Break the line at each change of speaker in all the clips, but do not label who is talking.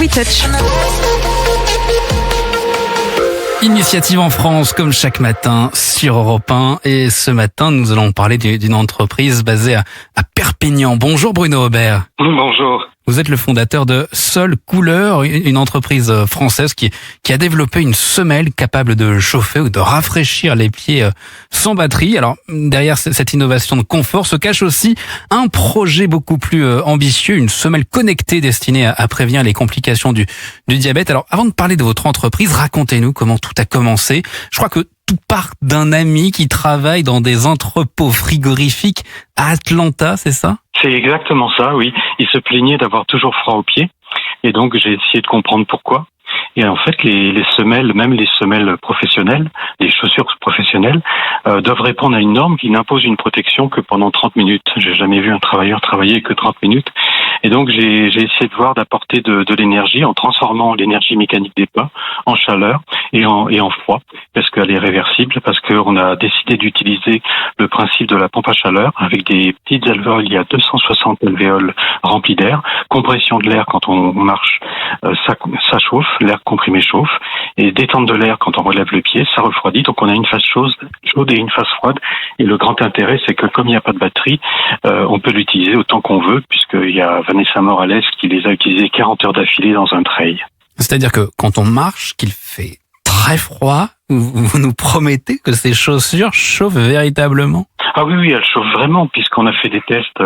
WeTouch.
Initiative en France, comme chaque matin sur Europe 1. Et ce matin, nous allons parler d'une entreprise basée à Perpignan. Bonjour Bruno Aubert.
Bonjour.
Vous êtes le fondateur de Sol Couleur, une entreprise française qui a développé une semelle capable de chauffer ou de rafraîchir les pieds sans batterie. Alors, derrière cette innovation de confort se cache aussi un projet beaucoup plus ambitieux, une semelle connectée destinée à prévenir les complications du diabète. Alors, avant de parler de votre entreprise, racontez-nous comment tout a commencé. Je crois que tout part d'un ami qui travaille dans des entrepôts frigorifiques à Atlanta, c'est ça ?
C'est exactement ça, oui. Il se plaignait d'avoir toujours froid aux pieds. Et donc, j'ai essayé de comprendre pourquoi. Et en fait, les semelles, même les semelles professionnelles, les chaussures professionnelles, doivent répondre à une norme qui n'impose une protection que pendant 30 minutes. J'ai jamais vu un travailleur travailler que 30 minutes. Et donc, j'ai essayé d'apporter de l'énergie en transformant l'énergie mécanique des pas en chaleur et en froid, parce qu'elle est réversible, parce qu'on a décidé d'utiliser le principe de la pompe à chaleur avec des petites alvéoles. Il y a 260 alvéoles remplies d'air, compression de l'air quand on marche, ça chauffe, l'air comprimé chauffe, et détente de l'air quand on relève le pied, ça refroidit. Donc on a une phase chaude et une phase froide. Et le grand intérêt, c'est que comme il n'y a pas de batterie, on peut l'utiliser autant qu'on veut, puisqu'il y a Vanessa Morales qui les a utilisés 40 heures d'affilée dans un trail.
C'est-à-dire que quand on marche, qu'il fait très froid, vous nous promettez que ces chaussures chauffent véritablement ?
Ah oui, elles chauffent vraiment, puisqu'on a fait des tests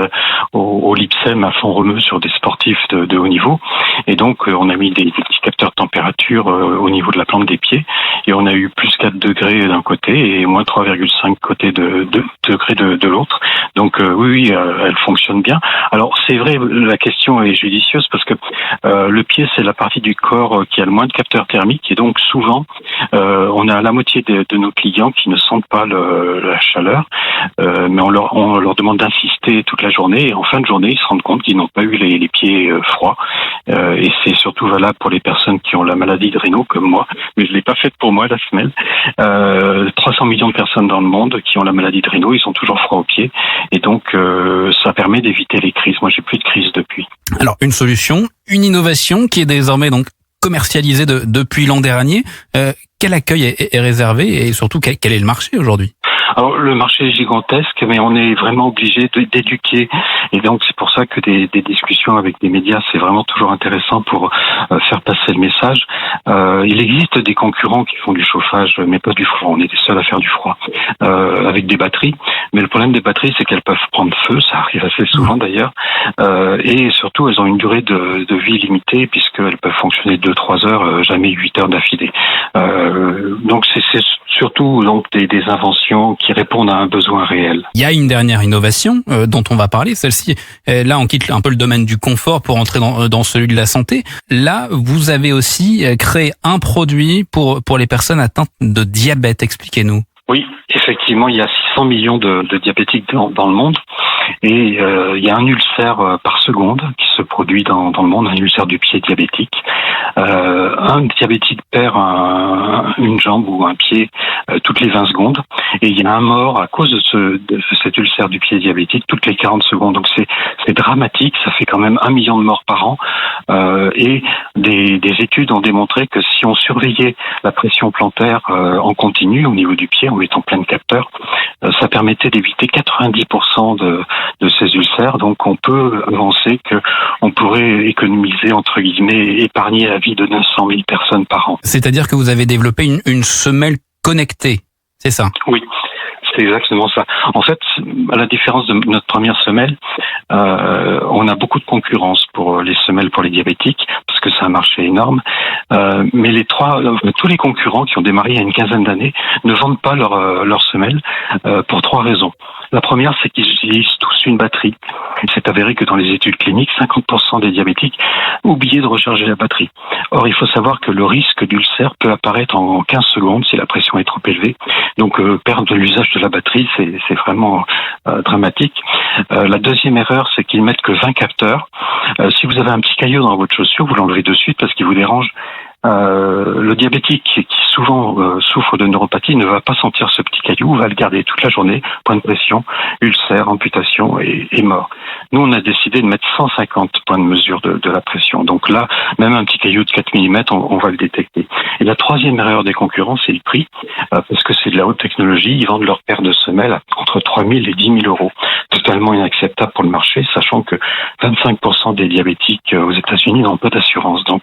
au Lipsem à Font-Romeu sur des sportifs de haut niveau. Et donc, on a mis des petits capteurs de température au niveau de la plante des pieds. Et on a eu plus 4 degrés d'un côté et moins 3,5 côté degrés de l'autre. Donc, oui, elle fonctionne bien. Alors, c'est vrai, la question est judicieuse parce que le pied, c'est la partie du corps qui a le moins de capteurs thermiques. Et donc, souvent, on a la moitié de nos clients qui ne sentent pas la chaleur. Mais on leur demande d'insister toute la journée et en fin de journée, ils se rendent compte qu'ils n'ont pas eu les pieds froids. Et c'est surtout valable pour les personnes qui ont la maladie de Raynaud comme moi. Mais je l'ai pas faite pour moi, la semelle. 300 millions de personnes dans le monde qui ont la maladie de Raynaud, ils sont toujours froids aux pieds. Et donc, ça permet d'éviter les crises. Moi, j'ai plus de crise depuis.
Alors, une solution, une innovation qui est désormais donc commercialisée depuis l'an dernier. Quel accueil est réservé et surtout quel est le marché aujourd'hui ?
Alors, le marché est gigantesque, mais on est vraiment obligé d'éduquer. Et donc, c'est pour ça que des discussions avec des médias, c'est vraiment toujours intéressant pour faire passer le message. Il existe des concurrents qui font du chauffage, mais pas du froid. On est les seuls à faire du froid, avec des batteries. Mais le problème des batteries, c'est qu'elles peuvent prendre feu. Ça arrive assez souvent, d'ailleurs. Et surtout, elles ont une durée de vie limitée, puisqu'elles peuvent fonctionner 2-3 heures, jamais 8 heures d'affilée. Donc, c'est surtout donc des inventions qui répondent à un besoin réel.
Il y a une dernière innovation dont on va parler. Celle-ci, là, on quitte un peu le domaine du confort pour entrer dans celui de la santé. Là, vous avez aussi créé un produit pour les personnes atteintes de diabète. Expliquez-nous.
Oui, effectivement, il y a 600 millions de diabétiques dans le monde. Et il y a un ulcère par seconde qui se produit dans le monde, un ulcère du pied diabétique. Un diabétique perd une jambe ou un pied toutes les 20 secondes. Et il y a un mort à cause de cet ulcère du pied diabétique toutes les 40 secondes. Donc c'est dramatique, ça fait quand même 1 million de morts par an. Et des études ont démontré que si on surveillait la pression plantaire en continu au niveau du pied, en mettant plein de capteurs, ça permettait d'éviter 90% de ces ulcères. Donc on peut avancer qu'on pourrait économiser, entre guillemets, épargner la vie de 900 000 personnes par an.
C'est-à-dire que vous avez développé une semelle connectée, c'est ça ?
Oui. C'est exactement ça. En fait, à la différence de notre première semelle, on a beaucoup de concurrence pour les semelles pour les diabétiques, parce que c'est un marché énorme. Mais tous les concurrents qui ont démarré il y a une quinzaine d'années ne vendent pas leurs semelles pour 3 raisons. La première, c'est qu'ils utilisent tous une batterie. Il s'est avéré que dans les études cliniques, 50% des diabétiques oubliaient de recharger la batterie. Or, il faut savoir que le risque d'ulcère peut apparaître en 15 secondes si la pression est trop élevée. Donc, perdre l'usage de la batterie, c'est vraiment dramatique. La deuxième erreur, c'est qu'ils mettent que 20 capteurs. Si vous avez un petit caillot dans votre chaussure, vous l'enlevez de suite parce qu'il vous dérange. Le diabétique qui souvent souffre de neuropathie ne va pas sentir ce petit caillou, va le garder toute la journée, point de pression, ulcère, amputation et mort. Nous, on a décidé de mettre 150 points de mesure de la pression. Donc là, même un petit caillou de 4 mm, on va le détecter. Et la troisième erreur des concurrents, c'est le prix, parce que c'est de la haute technologie. Ils vendent leur paire de semelles entre 3 000 et 10 000 euros. Totalement inacceptable pour le marché, sachant que 25% des diabétiques aux États-Unis n'ont pas d'assurance. Donc,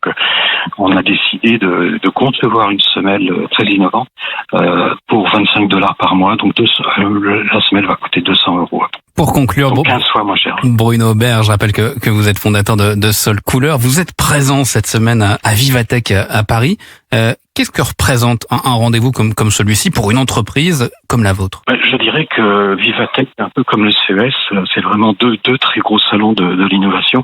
on a décidé de concevoir une semelle très innovante pour $25 par mois. Donc, la semelle va coûter 200 euros.
Pour conclure,
donc 15 fois moins cher.
Bruno Aubert, je rappelle que vous êtes fondateur de Sol Couleur. Vous êtes présent cette semaine à Vivatech à Paris. Qu'est-ce que représente un rendez-vous comme celui-ci pour une entreprise comme la vôtre?
Je dirais que Vivatech, un peu comme le CES, c'est vraiment deux très gros salons de l'innovation.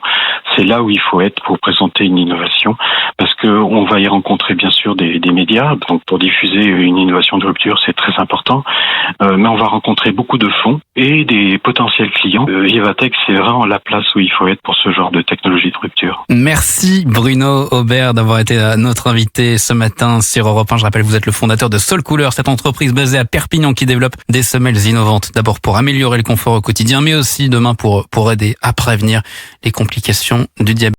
C'est là où il faut être pour présenter une innovation, parce que on va y rencontrer bien sûr des médias. Donc pour diffuser une innovation de rupture, c'est très important. Mais on va rencontrer beaucoup de fonds et des potentiels clients. Vivatech, c'est vraiment la place où il faut être pour ce genre de technologie de rupture.
Merci Bruno Aubert d'avoir été notre invité ce matin sur Europe 1. Je rappelle, vous êtes le fondateur de Sol Couleur, cette entreprise basée à Perpignan qui développe des semelles innovantes. D'abord pour améliorer le confort au quotidien, mais aussi demain pour aider à prévenir les complications du diabète.